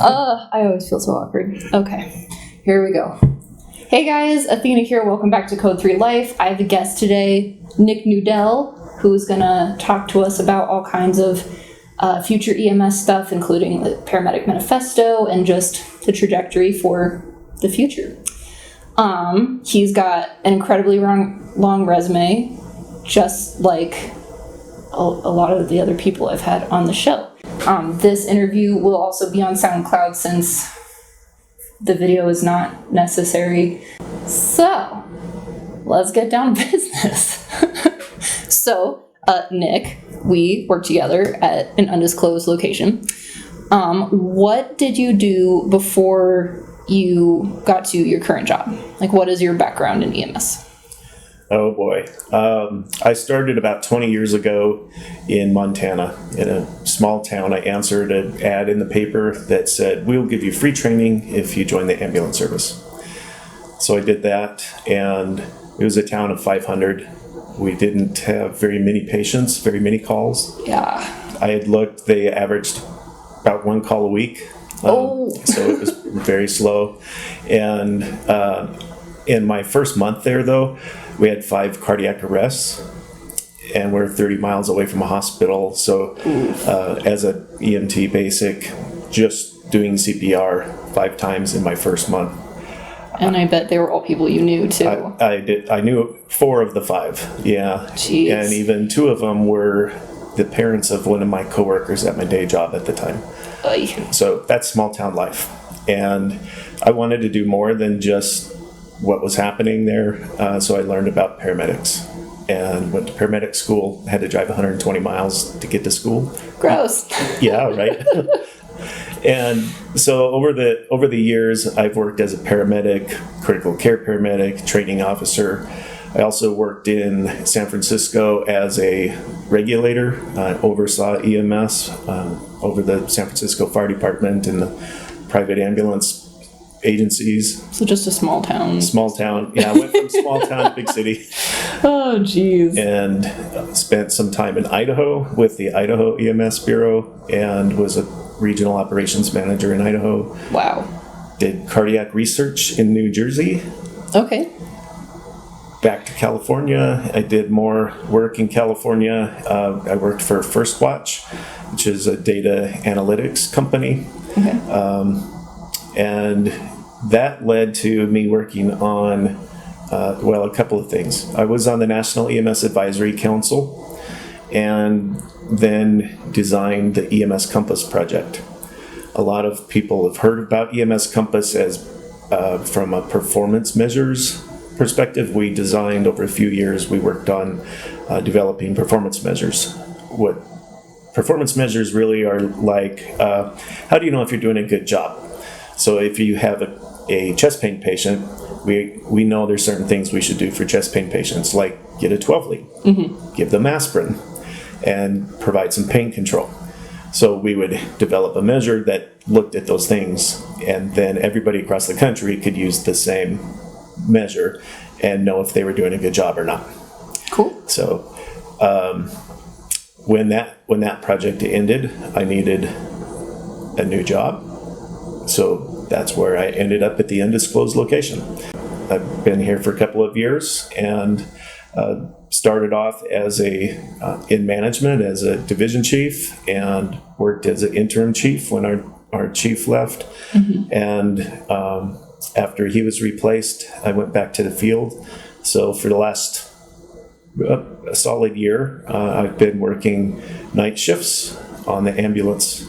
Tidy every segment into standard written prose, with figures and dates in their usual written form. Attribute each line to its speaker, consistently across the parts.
Speaker 1: I always feel so awkward. Okay, here we go. Hey guys, Athena here. Welcome back to Code 3 Life. I have a guest today, Nick Nudell, who's gonna talk to us about all kinds of future EMS stuff, including the Paramedic Manifesto and just the trajectory for the future. He's got an incredibly long resume, just like a lot of the other people I've had on the show. This interview will also be on SoundCloud since the video is not necessary. So, let's get down to business. So, Nick, we work together at an undisclosed location. What did you do before you got to your current job? Like, what is your background in EMS?
Speaker 2: Oh boy. I started about 20 years ago in Montana, in a small town. I answered an ad in the paper that said, "We'll give you free training if you join the ambulance service." So I did that, and it was a town of 500. We didn't have very many patients, very many calls.
Speaker 1: Yeah.
Speaker 2: I had looked, they averaged about one call a week. So it was very slow. And in my first month there, though, we had 5 cardiac arrests, and we're 30 miles away from a hospital. So as an EMT basic, just doing CPR 5 times in my first month.
Speaker 1: And I bet they were all people you knew, too.
Speaker 2: I did. I knew 4 of the 5, yeah.
Speaker 1: Jeez.
Speaker 2: And even 2 of them were the parents of one of my coworkers at my day job at the time.
Speaker 1: Oy.
Speaker 2: So that's small town life. And I wanted to do more than just what was happening there. So I learned about paramedics and went to paramedic school. Had to drive 120 miles to get to school.
Speaker 1: Gross.
Speaker 2: Yeah, right. And so over the years, I've worked as a paramedic, critical care paramedic, training officer. I also worked in San Francisco as a regulator. I oversaw EMS over the San Francisco Fire Department and the private ambulance agencies.
Speaker 1: So just a small town.
Speaker 2: Small town. Yeah, I went from small town to big city.
Speaker 1: Oh, geez.
Speaker 2: And spent some time in Idaho with the Idaho EMS Bureau and was a regional operations manager in Idaho.
Speaker 1: Wow.
Speaker 2: Did cardiac research in New Jersey.
Speaker 1: Okay.
Speaker 2: Back to California. I did more work in California. I worked for First Watch, which is a data analytics company.
Speaker 1: Okay.
Speaker 2: And that led to me working on, a couple of things. I was on the National EMS Advisory Council and then designed the EMS Compass project. A lot of people have heard about EMS Compass as from a performance measures perspective. We designed over a few years, we worked on developing performance measures. What performance measures really are like, how do you know if you're doing a good job? So if you have a chest pain patient, we know there's certain things we should do for chest pain patients, like get a 12 lead, give them aspirin, and provide some pain control. So we would develop a measure that looked at those things, and then everybody across the country could use the same measure and know if they were doing a good job or not.
Speaker 1: Cool.
Speaker 2: So when that project ended, I needed a new job. So that's where I ended up at the undisclosed location. I've been here for a couple of years and started off as in management as a division chief and worked as an interim chief when our chief left. And after he was replaced, I went back to the field. So for the last a solid year, I've been working night shifts on the ambulance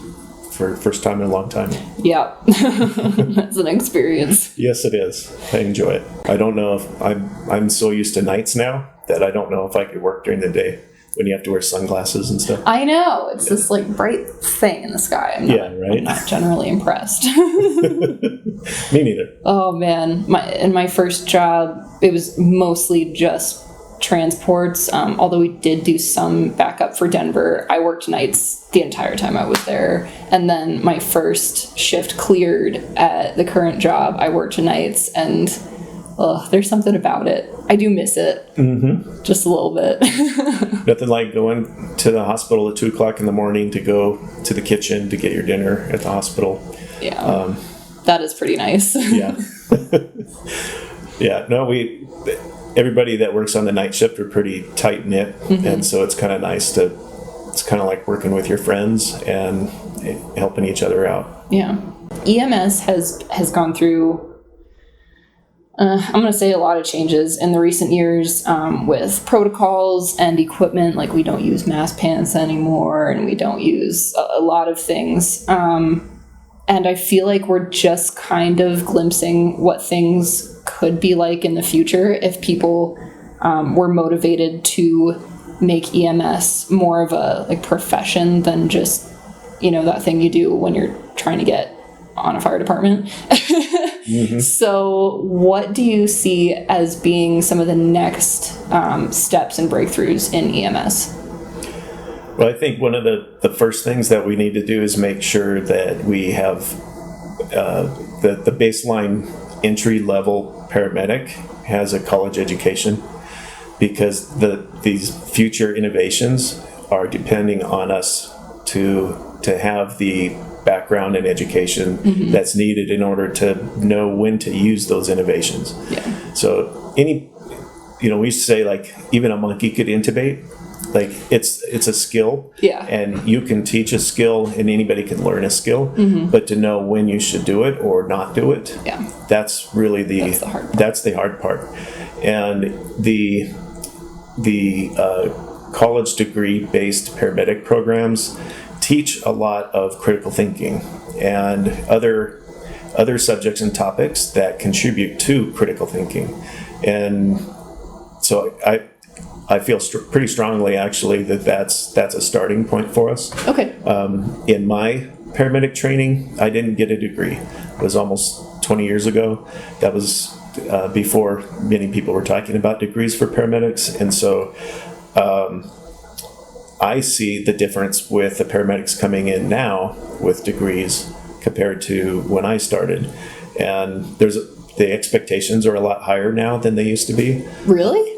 Speaker 2: for the first time in a long time.
Speaker 1: Yeah, that's an experience.
Speaker 2: Yes, it is. I enjoy it. I don't know if I'm so used to nights now that I don't know if I could work during the day when you have to wear sunglasses and stuff.
Speaker 1: I know. It's this like bright thing in the sky. I'm not generally impressed.
Speaker 2: Me neither.
Speaker 1: Oh man, in my first job, it was mostly just transports. Although we did do some backup for Denver, I worked nights the entire time I was there. And then my first shift cleared at the current job, I worked nights, and there's something about it. I do miss it. Just a little bit.
Speaker 2: Nothing like going to the hospital at 2 o'clock in the morning to go to the kitchen to get your dinner at the hospital.
Speaker 1: Yeah. That is pretty nice.
Speaker 2: Yeah. Yeah. No, everybody that works on the night shift are pretty tight knit. And so it's kind of nice it's kind of like working with your friends and helping each other out.
Speaker 1: Yeah. EMS has gone through, I'm going to say, a lot of changes in the recent years with protocols and equipment. Like, we don't use mask pants anymore, and we don't use a lot of things. And I feel like we're just kind of glimpsing what things could be like in the future if people were motivated to make EMS more of a profession than just, that thing you do when you're trying to get on a fire department. So what do you see as being some of the next steps and breakthroughs in EMS?
Speaker 2: Well, I think one of the first things that we need to do is make sure that we have the baseline entry-level paramedic has a college education, because these future innovations are depending on us to have the background and education that's needed in order to know when to use those innovations.
Speaker 1: Yeah.
Speaker 2: So we used to say, like, even a monkey could intubate. Like, it's a skill.
Speaker 1: Yeah.
Speaker 2: And you can teach a skill and anybody can learn a skill, but to know when you should do it or not do it, that's really the hard part. And the college degree based paramedic programs teach a lot of critical thinking and other subjects and topics that contribute to critical thinking. And so I feel pretty strongly, actually, that's a starting point for us.
Speaker 1: Okay.
Speaker 2: In my paramedic training, I didn't get a degree. It was almost 20 years ago. That was before many people were talking about degrees for paramedics. And so I see the difference with the paramedics coming in now with degrees compared to when I started. And the expectations are a lot higher now than they used to be.
Speaker 1: Really?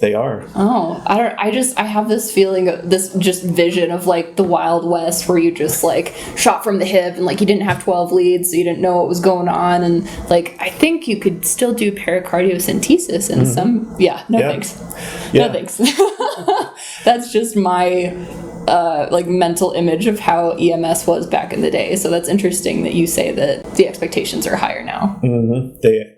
Speaker 2: They are.
Speaker 1: Oh, I have this feeling, this just vision of like the Wild West, where you just like shot from the hip and like you didn't have 12 leads, so you didn't know what was going on, and like I think you could still do pericardiocentesis and some. Thanks.
Speaker 2: Yeah.
Speaker 1: No thanks. That's just my mental image of how EMS was back in the day. So that's interesting that you say that the expectations are higher now.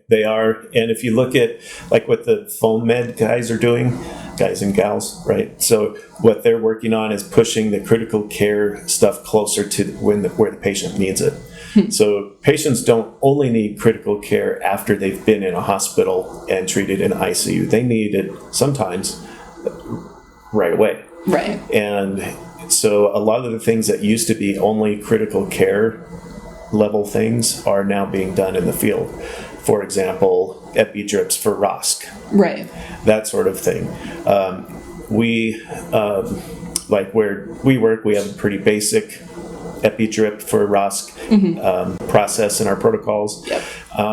Speaker 2: They are. And if you look at like what the foam med guys are doing, guys and gals, right? So what they're working on is pushing the critical care stuff closer to where the patient needs it. So patients don't only need critical care after they've been in a hospital and treated in ICU. They need it sometimes right away.
Speaker 1: Right.
Speaker 2: And so a lot of the things that used to be only critical care level things are now being done in the field. For example, epi-drips for ROSC.
Speaker 1: Right.
Speaker 2: That sort of thing. We, like where we work, we have a pretty basic epi-drip for ROSC process in our protocols.
Speaker 1: Yep.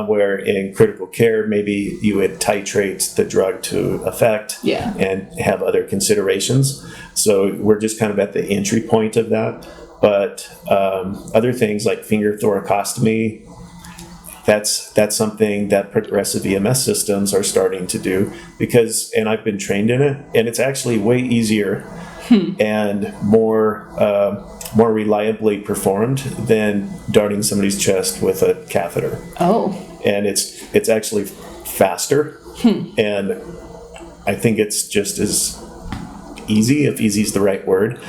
Speaker 2: Where in critical care, maybe you would titrate the drug to effect and have other considerations. So we're just kind of at the entry point of that. But other things like finger thoracostomy, that's something that progressive EMS systems are starting to do, and I've been trained in it, and it's actually way easier and more reliably performed than darting somebody's chest with a catheter. Oh. And it's actually faster, and I think it's just as easy, if easy is the right word.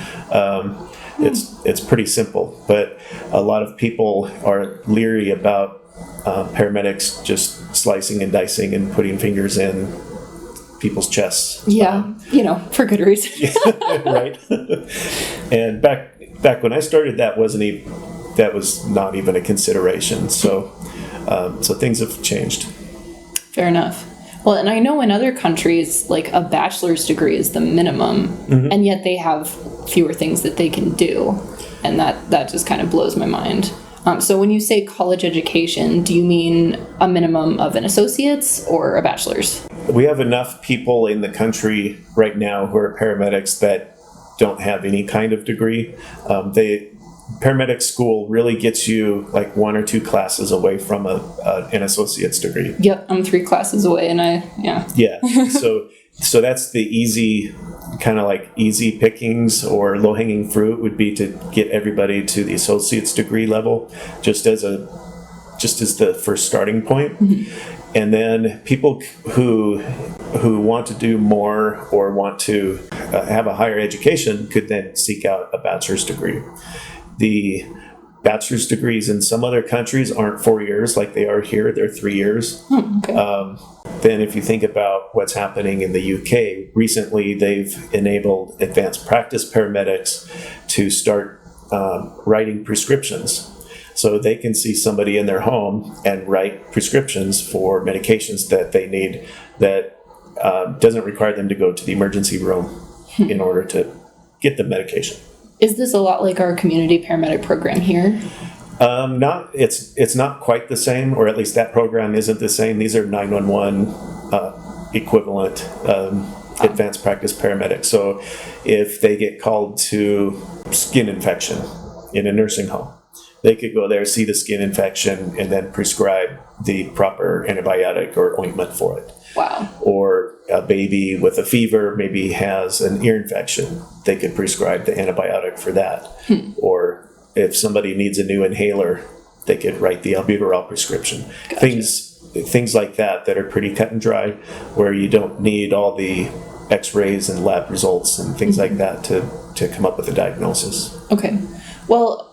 Speaker 2: It's pretty simple, but a lot of people are leery about paramedics just slicing and dicing and putting fingers in people's chests.
Speaker 1: Yeah, for good reason.
Speaker 2: Right. And back when I started, that was not even a consideration. So things have changed.
Speaker 1: Fair enough. Well, and I know in other countries, like a bachelor's degree is the minimum, and yet they have fewer things that they can do, and that just kind of blows my mind. So when you say college education, do you mean a minimum of an associate's or a bachelor's?
Speaker 2: We have enough people in the country right now who are paramedics that don't have any kind of degree. Paramedic school really gets you like 1 or 2 classes away from an associate's degree.
Speaker 1: Yep, I'm 3 classes away, and
Speaker 2: Yeah. So that's the easy, kind of like easy pickings or low-hanging fruit would be to get everybody to the associate's degree level, just as the first starting point. Mm-hmm. And then people who want to do more or want to have a higher education could then seek out a bachelor's degree. The bachelor's degrees in some other countries aren't 4 years like they are here. They're 3 years. Okay. Then if you think about what's happening in the UK, recently they've enabled advanced practice paramedics to start writing prescriptions. So they can see somebody in their home and write prescriptions for medications that they need that doesn't require them to go to the emergency room in order to get the medication.
Speaker 1: Is this a lot like our community paramedic program here?
Speaker 2: It's not quite the same, or at least that program isn't the same. These are 911 equivalent advanced practice paramedics. So if they get called to skin infection in a nursing home, they could go there, see the skin infection, and then prescribe the proper antibiotic or ointment for it.
Speaker 1: Wow.
Speaker 2: Or a baby with a fever maybe has an ear infection. They could prescribe the antibiotic for that. Or if somebody needs a new inhaler, they could write the albuterol prescription.
Speaker 1: Gotcha.
Speaker 2: Things like that are pretty cut and dry, where you don't need all the x-rays and lab results and things like that to come up with a diagnosis.
Speaker 1: Okay. Well,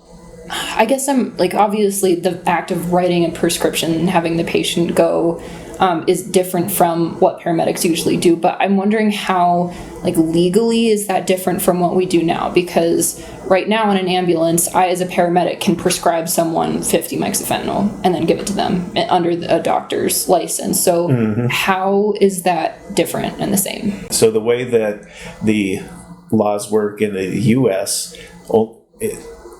Speaker 1: I guess I'm like, obviously the act of writing a prescription and having the patient go is different from what paramedics usually do, but I'm wondering how, like, legally is that different from what we do now? Because right now in an ambulance, I as a paramedic can prescribe someone 50 methylphenidate and then give it to them under a doctor's license. So how is that different and the same?
Speaker 2: So the way that the laws work in the U.S.,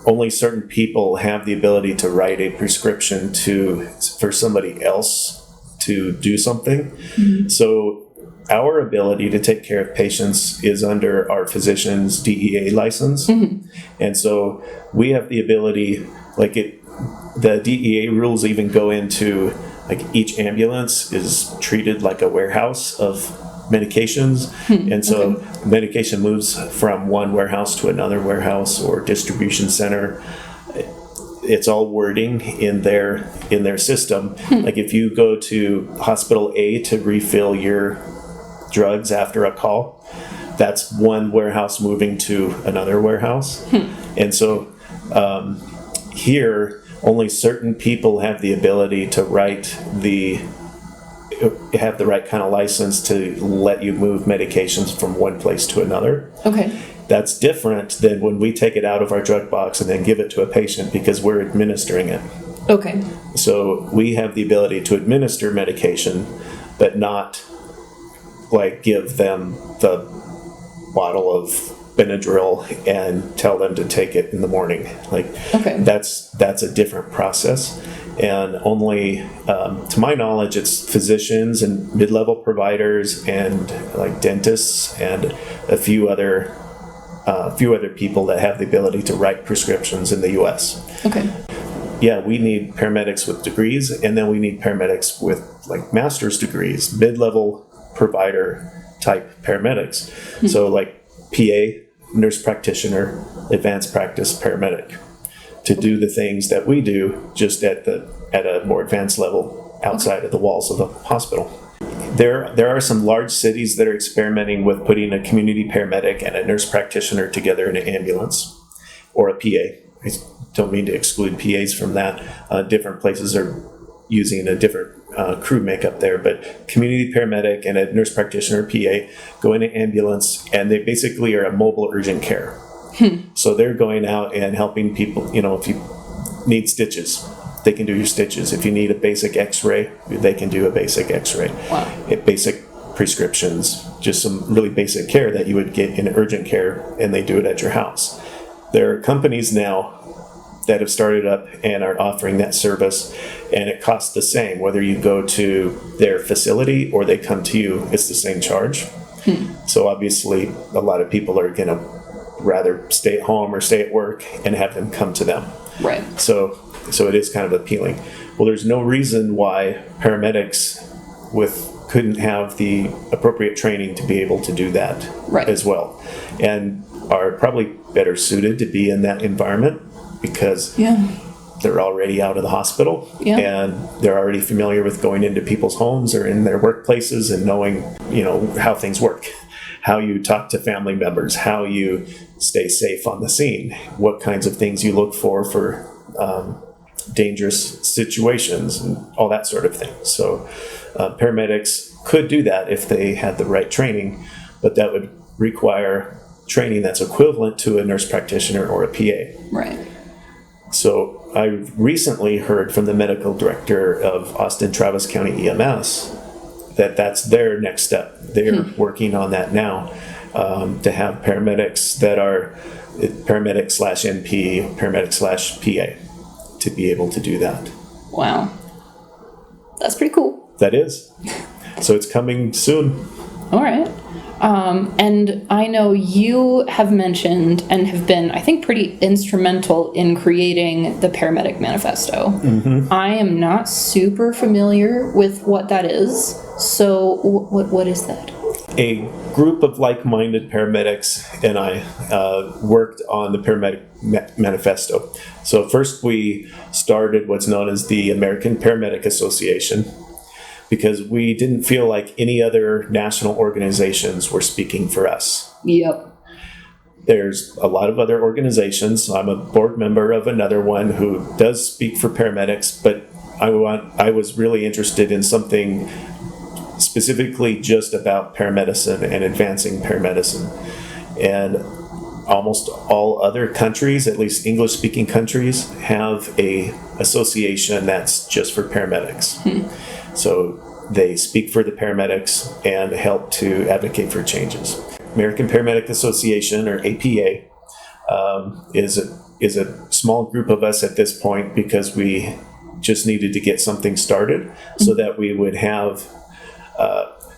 Speaker 2: only certain people have the ability to write a prescription for somebody else to do something. Mm-hmm. So our ability to take care of patients is under our physician's DEA license. Mm-hmm. And so we have the ability, the DEA rules even go into, like, each ambulance is treated like a warehouse of medications. And so medication moves from one warehouse to another warehouse or distribution center. It's all wording in their system. Like if you go to hospital A to refill your drugs after a call, that's one warehouse moving to another warehouse. And so here, only certain people have the ability to have the right kind of license to let you move medications from one place to another. Okay. That's different than when we take it out of our drug box and then give it to a patient because we're administering it. Okay. So we have the ability to administer medication, but not like give them the bottle of Benadryl and tell them to take it in the morning. That's a different process. And only, to my knowledge, it's physicians and mid-level providers and like dentists and a few other people that have the ability to write prescriptions in the U.S. Okay. Yeah, we need paramedics with degrees, and then we need paramedics with like master's degrees, mid-level provider type paramedics. Mm-hmm. So like PA, nurse practitioner, advanced practice paramedic, to do the things that we do just at a more advanced level outside of the walls of the hospital. There are some large cities that are experimenting with putting a community paramedic and a nurse practitioner together in an ambulance or a PA. I don't mean to exclude PAs from that. Different places are using a different crew makeup there, but community paramedic and a nurse practitioner PA go in an ambulance, and they basically are a mobile urgent care. So they're going out and helping people, if you need stitches, they can do your stitches. If you need a basic x-ray, they can do a basic x-ray. Wow. Basic prescriptions, just some really basic care that you would get in urgent care, and they do it at your house. There are companies now that have started up and are offering that service, and it costs the same whether you go to their facility or they come to you. It's the same charge. So obviously a lot of people are going to rather stay at home or stay at work and have them come to them.
Speaker 1: Right.
Speaker 2: So it is kind of appealing. Well, there's no reason why paramedics couldn't have the appropriate training to be able to do that as well, and are probably better suited to be in that environment because they're already out of the hospital and they're already familiar with going into people's homes or in their workplaces and knowing, how things work, how you talk to family members, how you stay safe on the scene, what kinds of things you look for dangerous situations and all that sort of thing. So paramedics could do that if they had the right training, but that would require training that's equivalent to a nurse practitioner or a PA.
Speaker 1: Right.
Speaker 2: So I recently heard from the medical director of Austin Travis County EMS that that's their next step. They're working on that now, to have paramedics that are paramedic/NP, paramedic/PA to be able to do that.
Speaker 1: Wow. That's pretty cool.
Speaker 2: That is. So it's coming soon.
Speaker 1: All right. And I know you have mentioned and have been, I think, pretty instrumental in creating the Paramedic Manifesto. Mm-hmm. I am not super familiar with what that is. So what is that?
Speaker 2: A group of like-minded paramedics and I worked on the Paramedic Manifesto. So first we started what's known as the American Paramedic Association, because we didn't feel like any other national organizations were speaking for us.
Speaker 1: Yep.
Speaker 2: There's a lot of other organizations. I'm a board member of another one who does speak for paramedics, but I was really interested in something specifically just about paramedicine and advancing paramedicine. And almost all other countries, at least English-speaking countries, have a association that's just for paramedics. So they speak for the paramedics and help to advocate for changes. American Paramedic Association, or APA, is a small group of us at this point because we just needed to get something started so that we would have,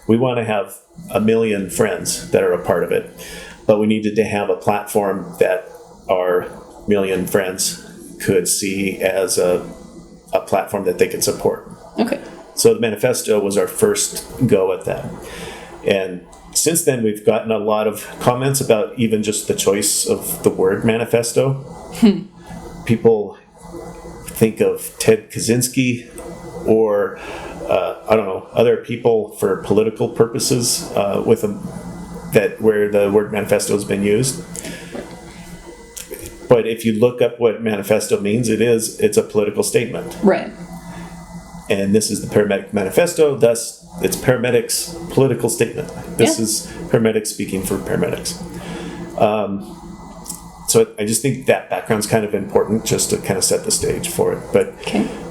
Speaker 2: we want to have 1 million friends that are a part of it, but we needed to have a platform that our 1 million friends could see as a platform that they could support.
Speaker 1: Okay.
Speaker 2: So the manifesto was our first go at that. And since then, we've gotten a lot of comments about even just the choice of the word manifesto. People think of Ted Kaczynski or, other people for political purposes where the word manifesto has been used. But if you look up what manifesto means, it's a political statement.
Speaker 1: Right. And
Speaker 2: this is the Paramedic Manifesto, thus it's paramedics' political statement. This is paramedics speaking for paramedics. So I just think that background's kind of important just to kind of set the stage for it. But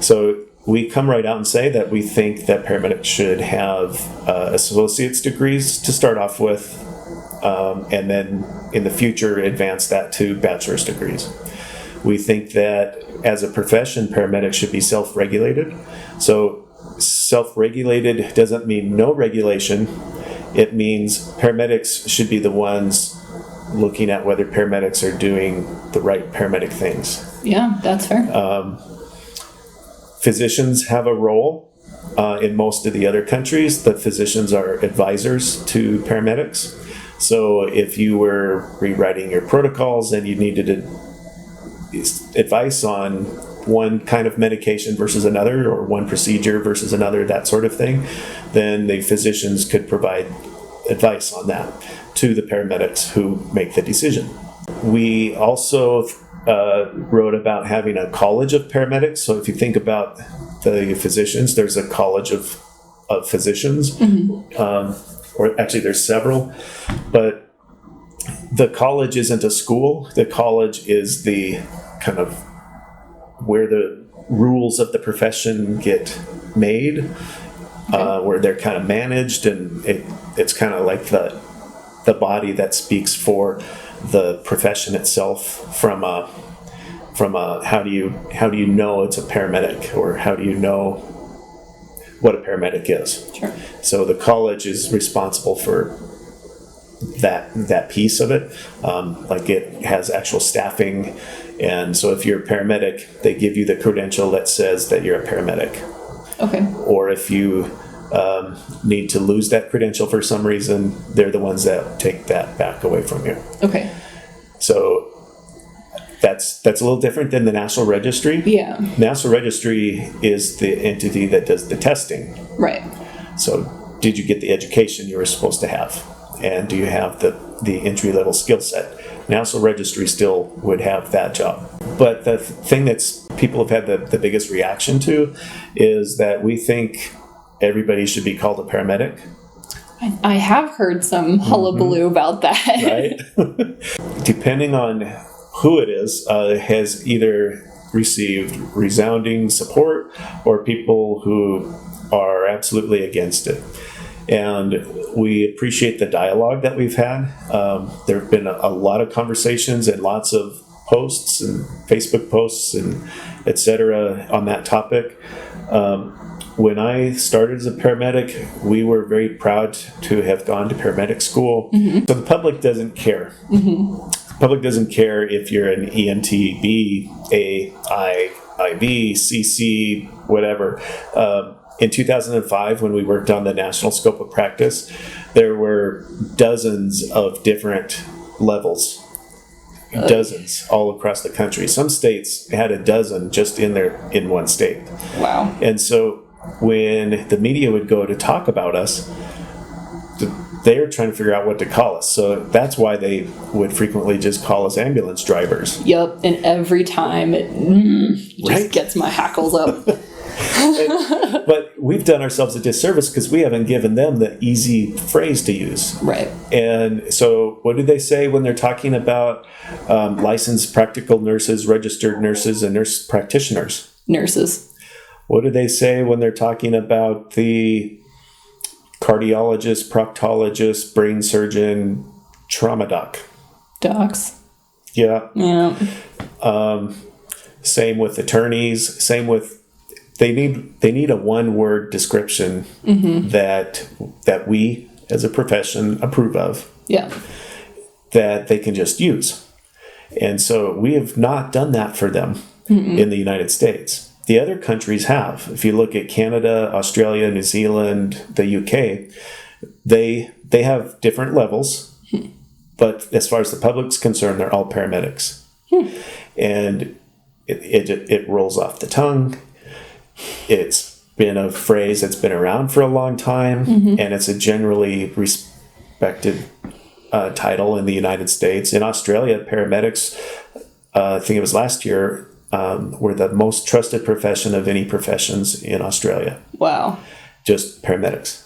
Speaker 2: so we come right out and say that we think that paramedics should have associate's degrees to start off with, and then in the future advance that to bachelor's degrees. We think that as a profession, paramedics should be self-regulated. So self-regulated doesn't mean no regulation. It means paramedics should be the ones looking at whether paramedics are doing the right paramedic things.
Speaker 1: Yeah, that's fair.
Speaker 2: Physicians have a role. In most of the other countries, the physicians are advisors to paramedics. So if you were rewriting your protocols and you needed advice on one kind of medication versus another, or one procedure versus another, that sort of thing, then the physicians could provide advice on that to the paramedics who make the decision. We also wrote about having a college of paramedics. So if you think about the physicians, there's a college of physicians, or actually there's several, but the college isn't a school. The college is the kind of where the rules of the profession get made, where they're kind of managed, and it's kind of like the body that speaks for the profession itself from a from a how do you know it's a paramedic, or how do you know what a paramedic is.
Speaker 1: Sure.
Speaker 2: So the college is responsible for that piece of it. Like it has actual staffing, and so if you're a paramedic, they give you the credential that says that you're a paramedic.
Speaker 1: Okay.
Speaker 2: Or if you need to lose that credential for some reason, they're the ones that take that back away from you.
Speaker 1: Okay.
Speaker 2: So that's a little different than the National Registry.
Speaker 1: Yeah.
Speaker 2: National Registry is the entity that does the testing.
Speaker 1: Right.
Speaker 2: So did you get the education you were supposed to have? And do you have the entry-level skill set? National Registry still would have that job. But the thing that's people have had the biggest reaction to is that we think everybody should be called a paramedic.
Speaker 1: I have heard some hullabaloo about that.
Speaker 2: Right? Depending on who it is, has either received resounding support or people who are absolutely against it. And we appreciate the dialogue that we've had. There have been a lot of conversations and lots of posts and Facebook posts and et cetera on that topic. When I started as a paramedic, we were very proud to have gone to paramedic school. Mm-hmm. So the public doesn't care. Mm-hmm. The public doesn't care if you're an EMT, B, A, I, IV, CC, whatever. In 2005, when we worked on the national scope of practice, there were dozens of different levels. Dozens all across the country. Some states had a dozen just in one state.
Speaker 1: Wow.
Speaker 2: And so when the media would go to talk about us, they were trying to figure out what to call us. So that's why they would frequently just call us ambulance drivers.
Speaker 1: Yep. And every time it just gets my hackles up.
Speaker 2: But we've done ourselves a disservice because we haven't given them the easy phrase to use.
Speaker 1: Right.
Speaker 2: And so what do they say when they're talking about licensed practical nurses, registered nurses, and nurse practitioners?
Speaker 1: Nurses.
Speaker 2: What do they say when they're talking about the cardiologist, proctologist, brain surgeon, trauma doc?
Speaker 1: Docs.
Speaker 2: Yeah.
Speaker 1: Yeah.
Speaker 2: Same with attorneys. Same with they need a one-word description that we as a profession approve of.
Speaker 1: Yeah.
Speaker 2: That they can just use. And so we have not done that for them in the United States. The other countries have. If you look at Canada, Australia, New Zealand, the UK, they have different levels, but as far as the public's concerned, they're all paramedics. And it rolls off the tongue. It's been a phrase that's been around for a long time, and it's a generally respected title in the United States. In Australia, paramedics, I think it was last year, were the most trusted profession of any professions in Australia.
Speaker 1: Wow.
Speaker 2: Just paramedics,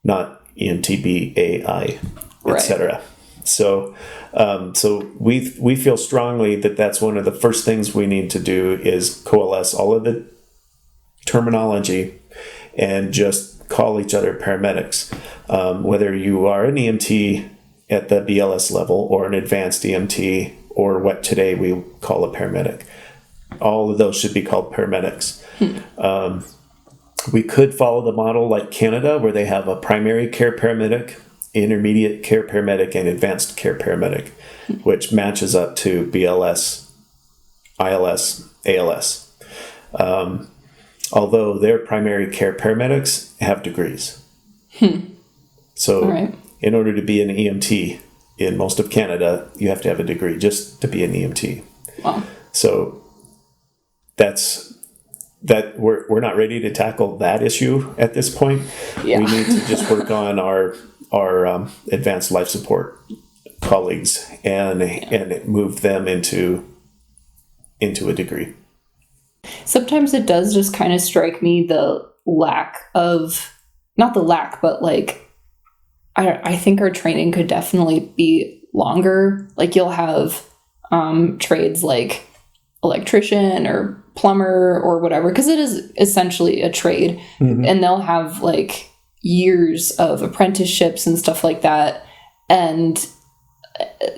Speaker 2: not EMT, AI, etc. So, we feel strongly that that's one of the first things we need to do is coalesce all of the terminology and just call each other paramedics. Whether you are an EMT at the BLS level or an advanced EMT or what today we call a paramedic, all of those should be called paramedics. We could follow the model like Canada, where they have a primary care paramedic, intermediate care paramedic, and advanced care paramedic, which matches up to BLS, ILS, ALS. Although their primary care paramedics have degrees. So in order to be an EMT in most of Canada, you have to have a degree just to be an EMT.
Speaker 1: Wow. So
Speaker 2: that we're not ready to tackle that issue at this point.
Speaker 1: Yeah.
Speaker 2: We need to just work on our advanced life support colleagues and move them into a degree.
Speaker 1: Sometimes it does just kind of strike me the lack of, not the lack, but like, I think our training could definitely be longer. Like you'll have trades like electrician or plumber or whatever, because it is essentially a trade, and they'll have like years of apprenticeships and stuff like that. And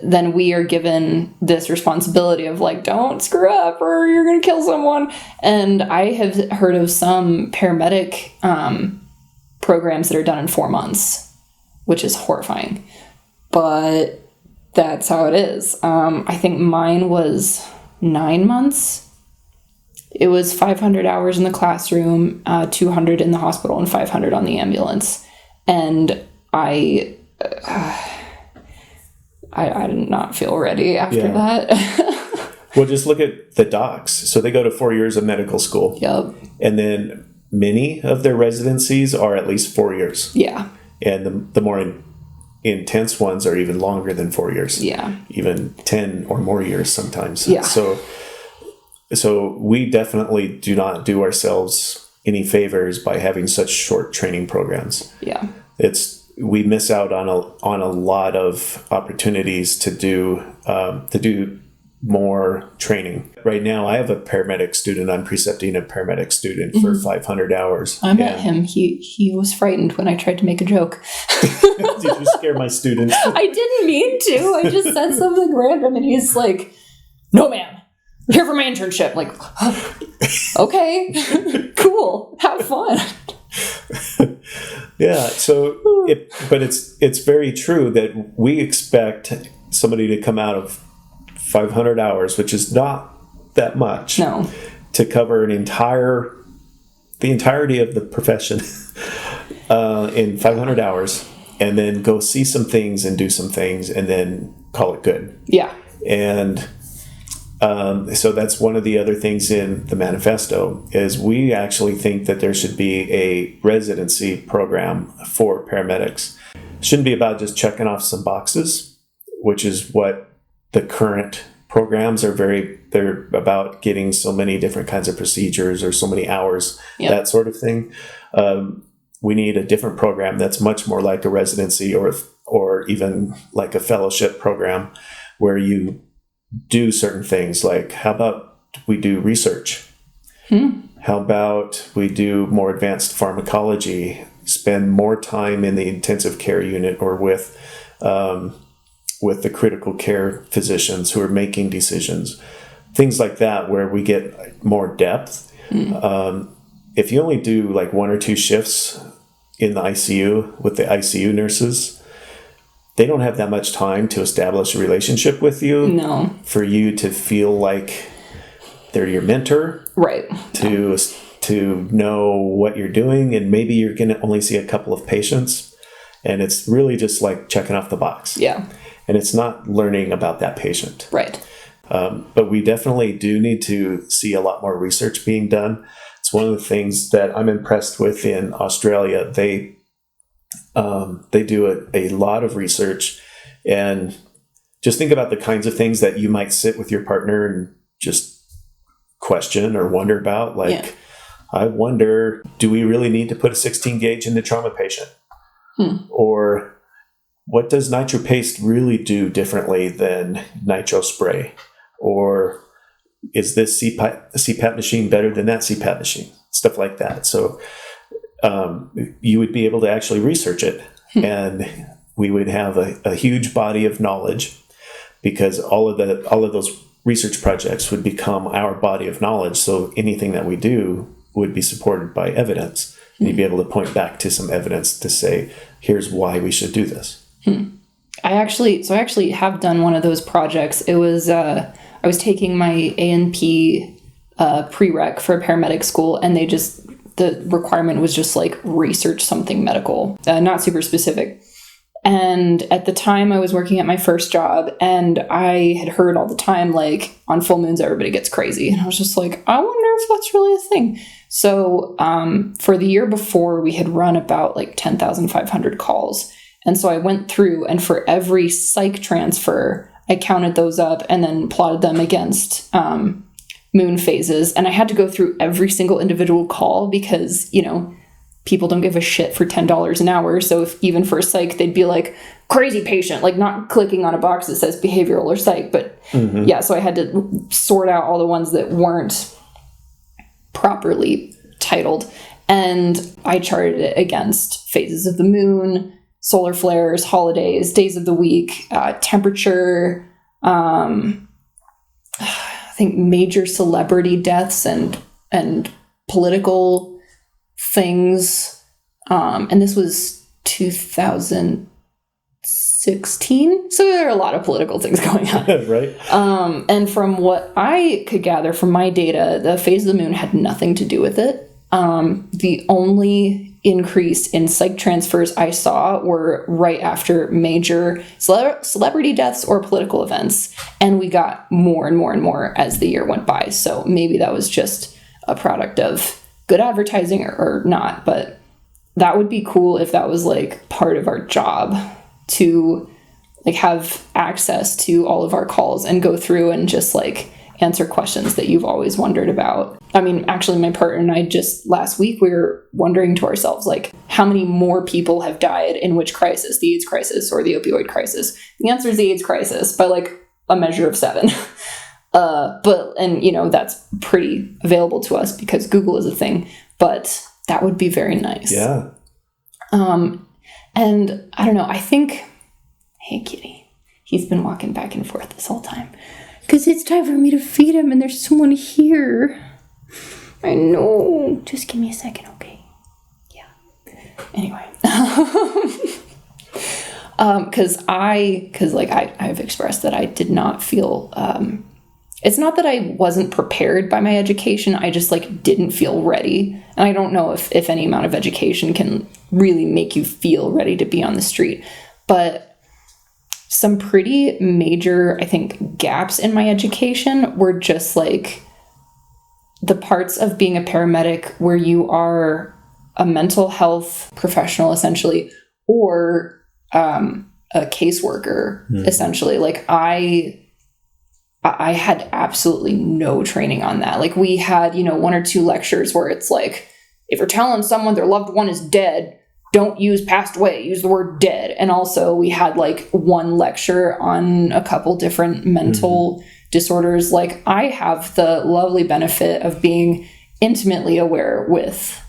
Speaker 1: then we are given this responsibility of like, don't screw up or you're going to kill someone. And I have heard of some paramedic programs that are done in 4 months, which is horrifying. But that's how it is. I think mine was 9 months. It was 500 hours in the classroom, 200 in the hospital, and 500 on the ambulance. And I did not feel ready after that.
Speaker 2: Well, just look at the docs. So they go to 4 years of medical school.
Speaker 1: Yep.
Speaker 2: And then many of their residencies are at least 4 years.
Speaker 1: Yeah.
Speaker 2: And the more intense ones are even longer than 4 years.
Speaker 1: Yeah.
Speaker 2: Even 10 or more years sometimes.
Speaker 1: Yeah.
Speaker 2: So we definitely do not do ourselves any favors by having such short training programs.
Speaker 1: Yeah.
Speaker 2: We miss out on a lot of opportunities to do more training. Right now, I have a paramedic student. I'm precepting a paramedic student for 500 hours.
Speaker 1: I met him. He was frightened when I tried to make a joke.
Speaker 2: Did you scare my students?
Speaker 1: I didn't mean to. I just said something random, and he's like, "No, ma'am. I'm here for my internship." Like, okay, cool. Have fun.
Speaker 2: Yeah. But it's very true that we expect somebody to come out of 500 hours, which is not that much, to cover the entirety of the profession in 500 hours, and then go see some things and do some things, and then call it good.
Speaker 1: Yeah.
Speaker 2: And so that's one of the other things in the manifesto is we actually think that there should be a residency program for paramedics. It shouldn't be about just checking off some boxes, which is what the current programs are. They're about getting so many different kinds of procedures or so many hours, that sort of thing. We need a different program that's much more like a residency or even like a fellowship program where you do certain things. Like, how about we do research? How about we do more advanced pharmacology, spend more time in the intensive care unit or with the critical care physicians who are making decisions, things like that, where we get more depth. If you only do like 1 or 2 shifts in the ICU with the ICU nurses, they don't have that much time to establish a relationship with you.
Speaker 1: No.
Speaker 2: For you to feel like they're your mentor. Right. To know what you're doing, and maybe you're going to only see a couple of patients, and it's really just like checking off the box. Yeah. And it's not learning about that patient. Right. But we definitely do need to see a lot more research being done. It's one of the things that I'm impressed with in Australia. They do a lot of research, and just think about the kinds of things that you might sit with your partner and just question or wonder about. Like, I wonder, do we really need to put a 16 gauge in the trauma patient? Or what does nitro paste really do differently than nitro spray? Or is this CPAP machine better than that CPAP machine? Stuff like that. So you would be able to actually research it, and we would have a huge body of knowledge, because all of those research projects would become our body of knowledge. So anything that we do would be supported by evidence, and you'd be able to point back to some evidence to say, here's why we should do this.
Speaker 1: I actually have done one of those projects. It was I was taking my A&P prereq for paramedic school, and the requirement was just like research something medical, not super specific. And at the time I was working at my first job, and I had heard all the time, like, on full moons, everybody gets crazy. And I was just like, I wonder if that's really a thing. So for the year before, we had run about like 10,500 calls. And so I went through, and for every psych transfer, I counted those up and then plotted them against moon phases. And I had to go through every single individual call because, people don't give a shit for $10 an hour. So if even for psych, they'd be like, crazy patient, like not clicking on a box that says behavioral or psych. But so I had to sort out all the ones that weren't properly titled. And I charted it against phases of the moon, solar flares, holidays, days of the week, temperature, I think major celebrity deaths and political things. And this was 2016. So there are a lot of political things going on.
Speaker 2: Right.
Speaker 1: And from what I could gather from my data, the phase of the moon had nothing to do with it. The only increase in psych transfers I saw were right after major celebrity deaths or political events. And we got more and more and more as the year went by. So maybe that was just a product of good advertising or not. But that would be cool if that was like part of our job, to like have access to all of our calls and go through and just like answer questions that you've always wondered about. I mean, actually, my partner and I just last week, we were wondering to ourselves, like, how many more people have died in which crisis, the AIDS crisis or the opioid crisis? The answer is the AIDS crisis by like a measure of 7. And you know, that's pretty available to us because Google is a thing, but that would be very nice.
Speaker 2: Yeah.
Speaker 1: And I don't know, I think, hey, kitty, he's been walking back and forth this whole time. Because it's time for me to feed him and there's someone here. I know. Just give me a second, okay? Yeah. Anyway. Because I've expressed that I did not feel, it's not that I wasn't prepared by my education. I just like didn't feel ready. And I don't know if any amount of education can really make you feel ready to be on the street. But some pretty major, I think, gaps in my education were just like the parts of being a paramedic where you are a mental health professional, essentially, or a caseworker, essentially. Like I had absolutely no training on that. Like we had, 1 or 2 lectures where it's like, if you're telling someone their loved one is dead, don't use passed away, use the word dead. And also we had like 1 lecture on a couple different mental disorders. Like I have the lovely benefit of being intimately aware with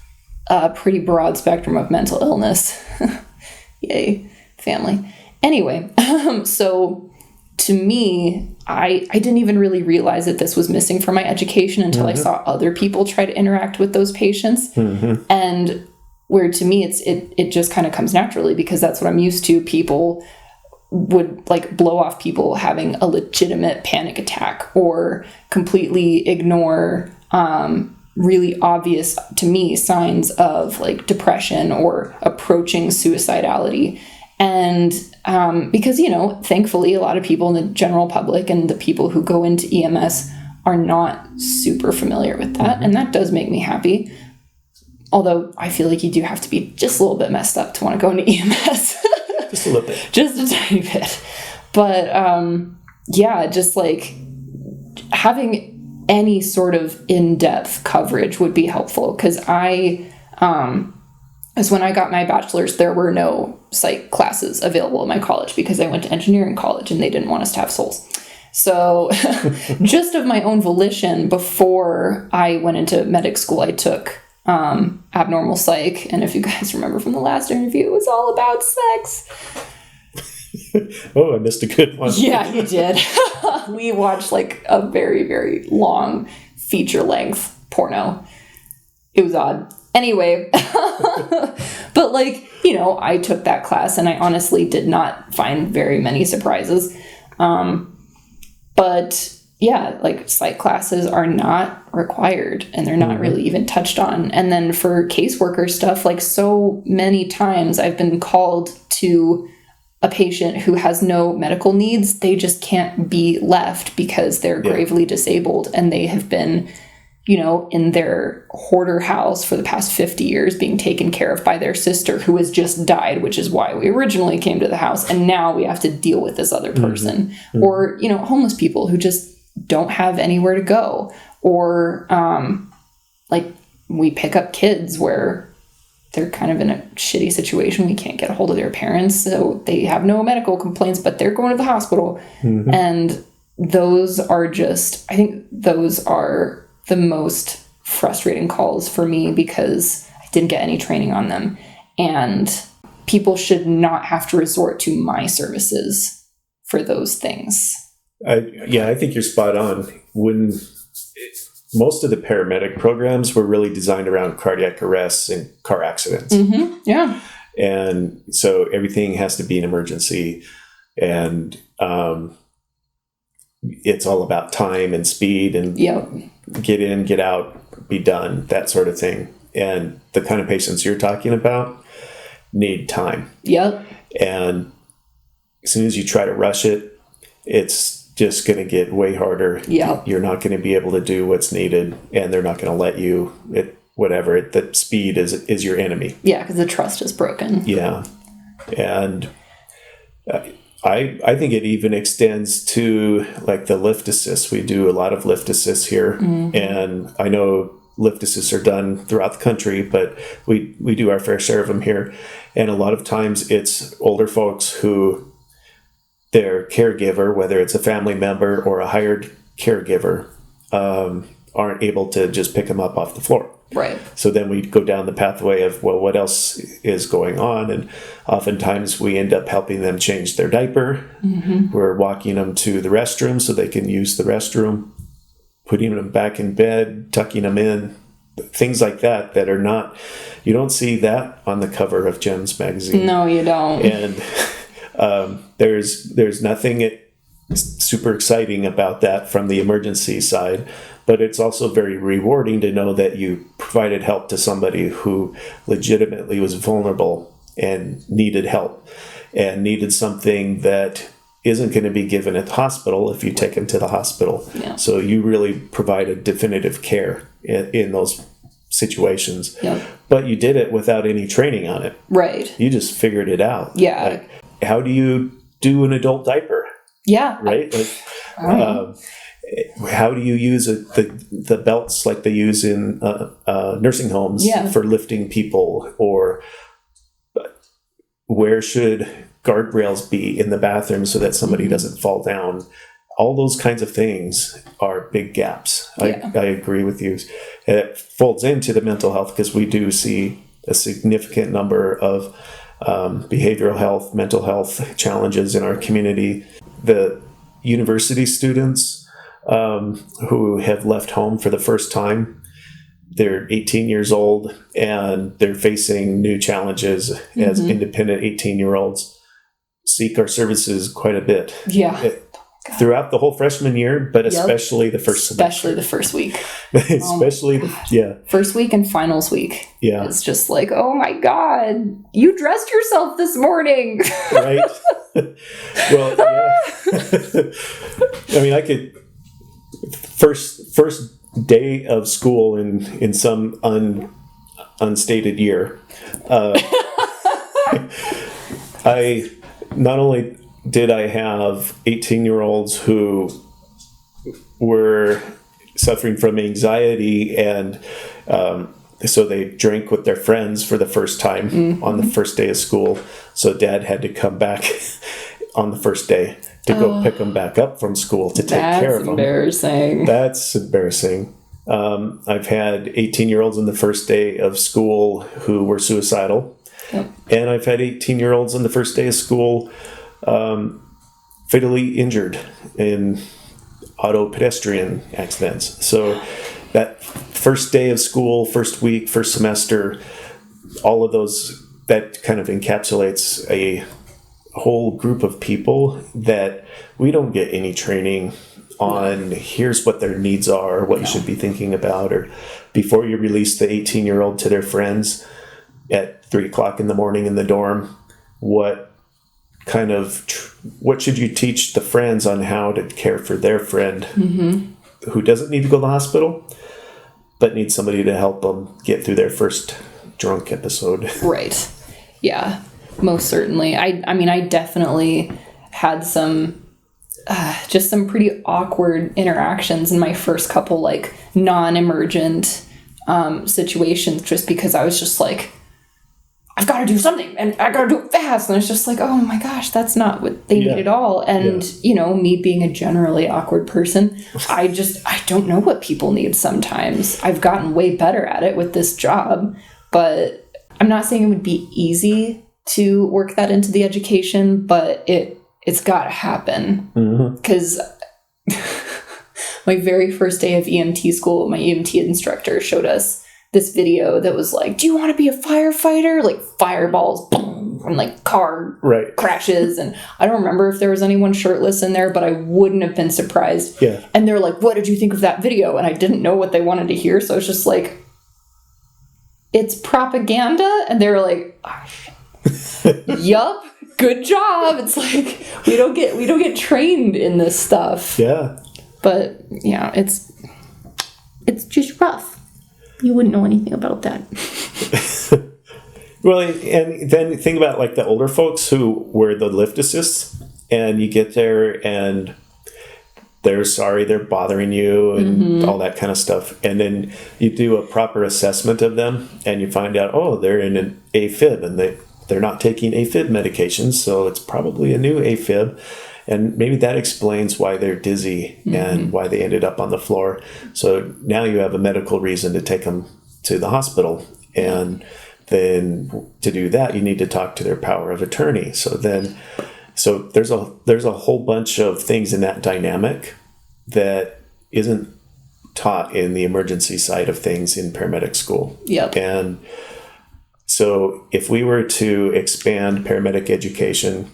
Speaker 1: a pretty broad spectrum of mental illness. Yay, family. Anyway, so to me, I didn't even really realize that this was missing from my education until I saw other people try to interact with those patients. And where to me, it just kind of comes naturally because that's what I'm used to. People would like blow off people having a legitimate panic attack or completely ignore really obvious to me signs of like depression or approaching suicidality. And because, thankfully, a lot of people in the general public and the people who go into EMS are not super familiar with that. And that does make me happy. Although I feel like you do have to be just a little bit messed up to want to go into EMS.
Speaker 2: Just a little bit.
Speaker 1: Just a tiny bit. But just like having any sort of in-depth coverage would be helpful. Because as when I got my bachelor's, there were no psych classes available in my college because I went to engineering college and they didn't want us to have souls. So just of my own volition, before I went into medic school, I took abnormal psych. And if you guys remember from the last interview, it was all about sex.
Speaker 2: Oh, I missed a good one.
Speaker 1: Yeah, you did. We watched like a very, very long feature-length porno. It was odd. Anyway, but like, I took that class and I honestly did not find very many surprises. But yeah, like psych classes are not required and they're not really even touched on. And then for caseworker stuff, like so many times I've been called to a patient who has no medical needs. They just can't be left because they're gravely disabled and they have been, in their hoarder house for the past 50 years being taken care of by their sister who has just died, which is why we originally came to the house. And now we have to deal with this other person or, homeless people who just don't have anywhere to go. Or like we pick up kids where they're kind of in a shitty situation. We can't get a hold of their parents. So they have no medical complaints, but they're going to the hospital. And those are just, I think those are the most frustrating calls for me because I didn't get any training on them. And people should not have to resort to my services for those things.
Speaker 2: I think you're spot on. Most of the paramedic programs were really designed around cardiac arrests and car accidents.
Speaker 1: Mm-hmm. Yeah.
Speaker 2: And so everything has to be an emergency. And it's all about time and speed and get in, get out, be done, that sort of thing. And the kind of patients you're talking about need time.
Speaker 1: Yep.
Speaker 2: And as soon as you try to rush it, it's just going to get way harder.
Speaker 1: Yep.
Speaker 2: You're not going to be able to do what's needed, and they're not going to let you. The speed is your enemy.
Speaker 1: Yeah, because the trust is broken.
Speaker 2: Yeah. And I think it even extends to like the lift assist. We do a lot of lift assists here. Mm-hmm. And I know lift assists are done throughout the country, but we do our fair share of them here. And a lot of times it's older folks who their caregiver, whether it's a family member or a hired caregiver, aren't able to just pick them up off the floor.
Speaker 1: Right.
Speaker 2: So then we go down the pathway of, well, what else is going on? And oftentimes we end up helping them change their diaper. Mm-hmm. We're walking them to the restroom so they can use the restroom, putting them back in bed, tucking them in, things like that are not, you don't see that on the cover of GEMS magazine.
Speaker 1: No, you don't.
Speaker 2: And there's nothing super exciting about that from the emergency side, but it's also very rewarding to know that you provided help to somebody who legitimately was vulnerable and needed help and needed something that isn't going to be given at the hospital if you take them to the hospital. Yeah. So you really provided definitive care in those situations. Yep. But you did it without any training on it.
Speaker 1: Right.
Speaker 2: You just figured it out.
Speaker 1: Yeah.
Speaker 2: Like, how do you do an adult diaper?
Speaker 1: Yeah.
Speaker 2: Right? How do you use the belts like they use in nursing homes for lifting people? Or where should guardrails be in the bathroom so that somebody doesn't fall down? All those kinds of things are big gaps. Yeah. I agree with you. And it folds into the mental health because we do see a significant number of behavioral health, mental health challenges in our community. The university students who have left home for the first time, they're 18 years old and they're facing new challenges as independent 18-year-olds, seek our services quite a bit.
Speaker 1: Yeah.
Speaker 2: Throughout the whole freshman year, but especially the first semester.
Speaker 1: Especially the first week.
Speaker 2: First
Speaker 1: week and finals week.
Speaker 2: Yeah.
Speaker 1: It's just like, oh my God, you dressed yourself this morning.
Speaker 2: Right. Well, yeah. I mean, I could, first day of school in some unstated year, I not only did I have 18-year-olds who were suffering from anxiety and so they drank with their friends for the first time on the first day of school. So Dad had to come back on the first day to go pick them back up from school to take care of them. That's embarrassing. I've had 18-year-olds on the first day of school who were suicidal. Yep. And I've had 18-year-olds on the first day of school fatally injured in auto pedestrian accidents. So that first day of school, first week, first semester, all of those, that kind of encapsulates a whole group of people that we don't get any training on. Here's what their needs are, what you should be thinking about, or before you release the 18-year-old to their friends at 3:00 in the morning in the dorm, what should you teach the friends on how to care for their friend who doesn't need to go to the hospital, but needs somebody to help them get through their first drunk episode.
Speaker 1: Right. Yeah, most certainly. I mean, I definitely had some pretty awkward interactions in my first couple, like, non-emergent situations, just because I was just like, I've got to do something and I got to do it fast. And it's just like, oh my gosh, that's not what they need at all. And, me being a generally awkward person, I don't know what people need sometimes. I've gotten way better at it with this job, but I'm not saying it would be easy to work that into the education, but it's got to happen. Because my very first day of EMT school, my EMT instructor showed us this video that was like, do you want to be a firefighter? Like fireballs, boom, and like car crashes. And I don't remember if there was anyone shirtless in there, but I wouldn't have been surprised.
Speaker 2: Yeah.
Speaker 1: And they're like, what did you think of that video? And I didn't know what they wanted to hear. So I was just like, it's propaganda. And they were like, oh, yup, good job. It's like, we don't get trained in this stuff.
Speaker 2: Yeah.
Speaker 1: But yeah, it's just rough. You wouldn't know anything about that.
Speaker 2: Well, and then think about like the older folks who were the lift assists, and you get there and they're sorry they're bothering you and all that kind of stuff. And then you do a proper assessment of them and you find out, oh, they're in an AFib and they're not taking AFib medications, so it's probably a new AFib. And maybe that explains why they're dizzy and why they ended up on the floor. So now you have a medical reason to take them to the hospital. And then to do that, you need to talk to their power of attorney. So there's a whole bunch of things in that dynamic that isn't taught in the emergency side of things in paramedic school.
Speaker 1: Yep.
Speaker 2: And so if we were to expand paramedic education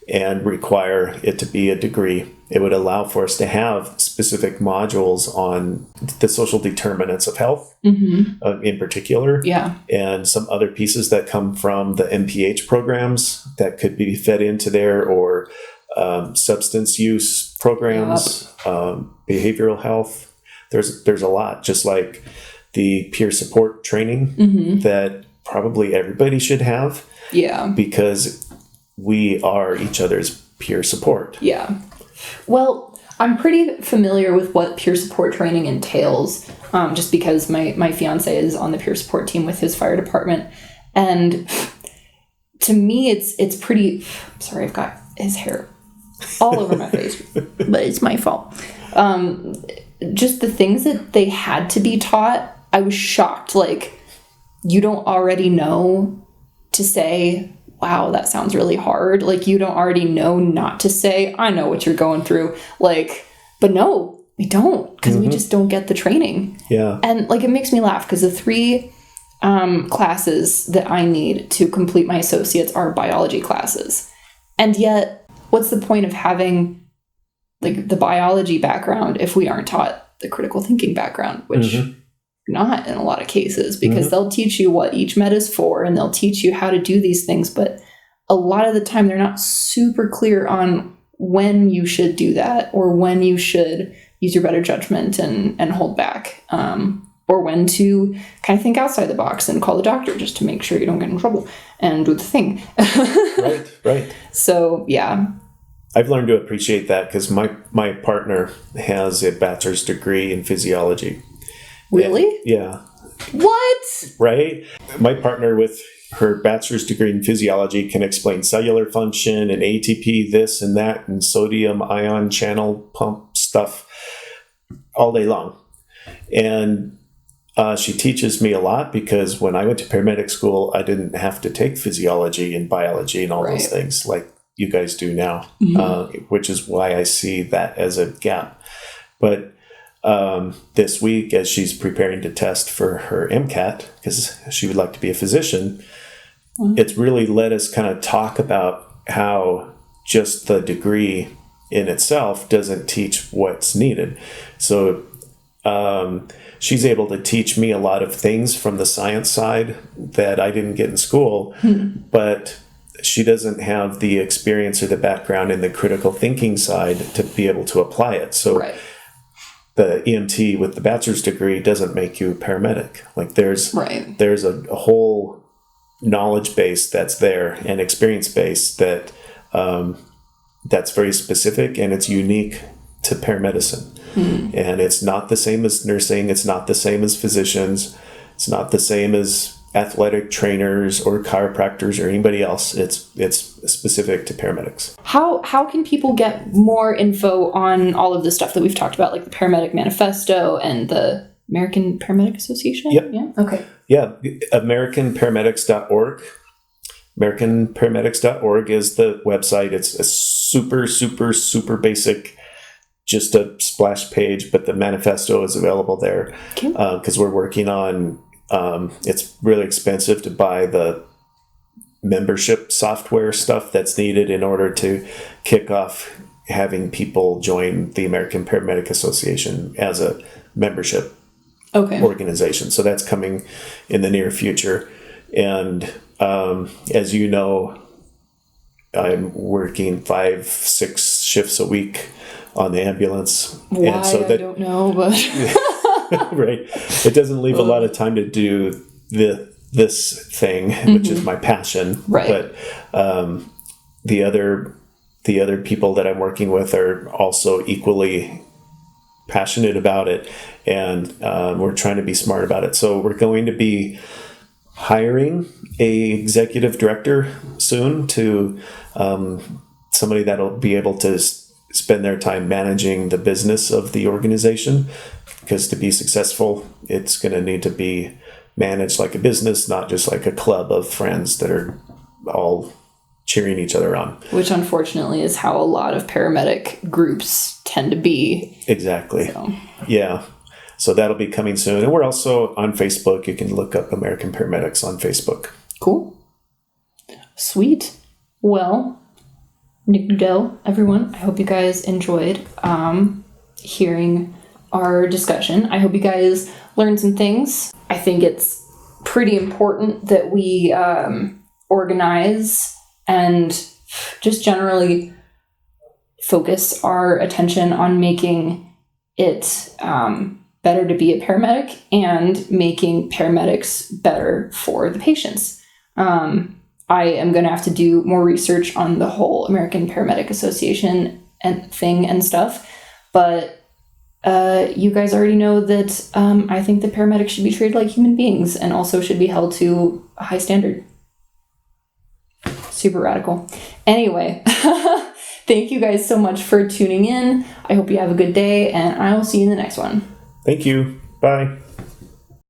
Speaker 2: and require it to be a degree, it would allow for us to have specific modules on the social determinants of health in particular.
Speaker 1: Yeah.
Speaker 2: And some other pieces that come from the MPH programs that could be fed into there, or substance use programs, behavioral health. There's a lot, just like the peer support training that probably everybody should have.
Speaker 1: Yeah.
Speaker 2: Because we are each other's peer support.
Speaker 1: Yeah. Well, I'm pretty familiar with what peer support training entails, just because my fiance is on the peer support team with his fire department. And to me, it's pretty... Sorry, I've got his hair all over my face, but it's my fault. Just the things that they had to be taught, I was shocked. Like, you don't already know to say, wow, that sounds really hard. Like, you don't already know not to say, I know what you're going through. Like, but no, we don't, because we just don't get the training.
Speaker 2: Yeah.
Speaker 1: And like, it makes me laugh because the 3 classes that I need to complete my associates are biology classes. And yet, what's the point of having like the biology background if we aren't taught the critical thinking background, which not in a lot of cases, because they'll teach you what each med is for and they'll teach you how to do these things. But a lot of the time they're not super clear on when you should do that, or when you should use your better judgment and hold back, or when to kind of think outside the box and call the doctor just to make sure you don't get in trouble and do the thing.
Speaker 2: Right.
Speaker 1: So, yeah.
Speaker 2: I've learned to appreciate that because my partner has a bachelor's degree in physiology.
Speaker 1: Really?
Speaker 2: And, yeah.
Speaker 1: What?
Speaker 2: Right? My partner with her bachelor's degree in physiology can explain cellular function and ATP, this and that, and sodium ion channel pump stuff all day long. And she teaches me a lot because when I went to paramedic school, I didn't have to take physiology and biology and all those things like you guys do now, which is why I see that as a gap. But this week, as she's preparing to test for her MCAT, because she would like to be a physician, it's really let us kind of talk about how just the degree in itself doesn't teach what's needed. So she's able to teach me a lot of things from the science side that I didn't get in school, but she doesn't have the experience or the background in the critical thinking side to be able to apply it. So the EMT with the bachelor's degree doesn't make you a paramedic. Like there's a whole knowledge base that's there and experience base that that's very specific and it's unique to paramedicine. And it's not the same as nursing. It's not the same as physicians. It's not the same as athletic trainers or chiropractors or anybody else. It's specific to paramedics.
Speaker 1: How can people get more info on all of the stuff that we've talked about, like the Paramedic Manifesto and the American Paramedic Association?
Speaker 2: Yep.
Speaker 1: Yeah. Okay.
Speaker 2: Yeah. AmericanParamedics.org. AmericanParamedics.org is the website. It's a super, super, super basic, just a splash page, but the manifesto is available there because we're working on, it's really expensive to buy the membership software stuff that's needed in order to kick off having people join the American Paramedic Association as a membership organization. So that's coming in the near future. And as you know, I'm working 5-6 shifts a week on the ambulance.
Speaker 1: Why,
Speaker 2: and so that,
Speaker 1: I don't know, but...
Speaker 2: right. It doesn't leave a lot of time to do this thing, which is my passion.
Speaker 1: Right.
Speaker 2: But the other people that I'm working with are also equally passionate about it, and we're trying to be smart about it. So we're going to be hiring a executive director soon, to somebody that'll be able to spend their time managing the business of the organization, because to be successful, it's going to need to be managed like a business, not just like a club of friends that are all cheering each other on.
Speaker 1: Which unfortunately is how a lot of paramedic groups tend to be.
Speaker 2: Exactly.
Speaker 1: So.
Speaker 2: Yeah. So that'll be coming soon. And we're also on Facebook. You can look up American Paramedics on Facebook.
Speaker 1: Cool. Sweet. Well, Nick Nudell, everyone, I hope you guys enjoyed hearing our discussion. I hope you guys learned some things. I think it's pretty important that we organize and just generally focus our attention on making it better to be a paramedic and making paramedics better for the patients. I am going to have to do more research on the whole American Paramedic Association and thing and stuff, but you guys already know that I think that paramedics should be treated like human beings and also should be held to a high standard. Super radical. Anyway, thank you guys so much for tuning in. I hope you have a good day, and I will see you in the next one.
Speaker 2: Thank you. Bye.